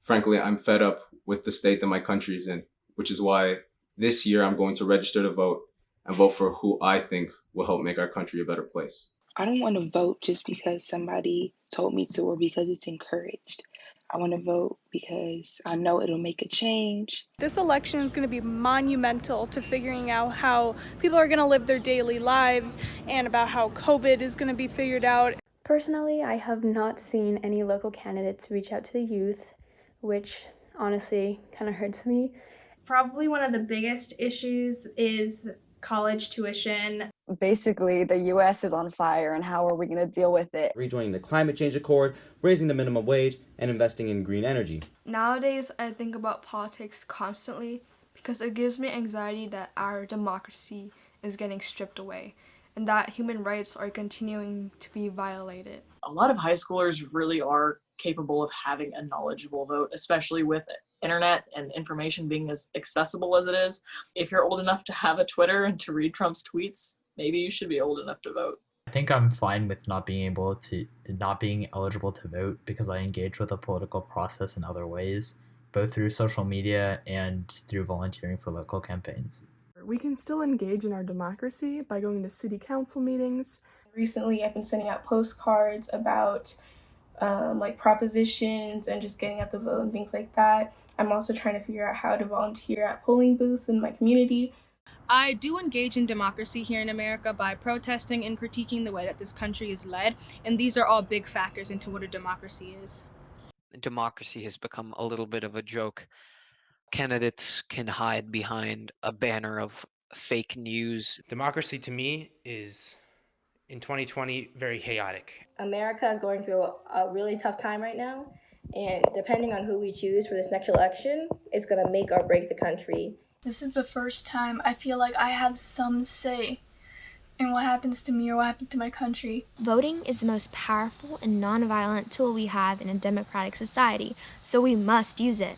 Frankly, I'm fed up with the state that my country is in, which is why this year I'm going to register to vote and vote for who I think will help make our country a better place. I don't want to vote just because somebody told me to or because it's encouraged. I want to vote because I know it'll make a change. This election is going to be monumental to figuring out how people are going to live their daily lives and about how COVID is going to be figured out. Personally, I have not seen any local candidates reach out to the youth, which honestly kind of hurts me. Probably one of the biggest issues is college tuition. Basically, the U.S. is on fire, and how are we going to deal with it? Rejoining the climate change accord, raising the minimum wage, and investing in green energy. Nowadays, I think about politics constantly because it gives me anxiety that our democracy is getting stripped away and that human rights are continuing to be violated. A lot of high schoolers really are capable of having a knowledgeable vote, especially with internet and information being as accessible as it is. If you're old enough to have a Twitter and to read Trump's tweets, maybe you should be old enough to vote. I think I'm fine with not being eligible to vote because I engage with the political process in other ways, both through social media and through volunteering for local campaigns. We can still engage in our democracy by going to city council meetings. Recently, I've been sending out postcards about propositions and just getting out the vote and things like that. I'm also trying to figure out how to volunteer at polling booths in my community. I do engage in democracy here in America by protesting and critiquing the way that this country is led, and these are all big factors into what a democracy is. Democracy has become a little bit of a joke. Candidates can hide behind a banner of fake news. Democracy to me is, in 2020, very chaotic. America is going through a really tough time right now, and depending on who we choose for this next election, it's going to make or break the country. This is the first time I feel like I have some say in what happens to me or what happens to my country. Voting is the most powerful and nonviolent tool we have in a democratic society, so we must use it.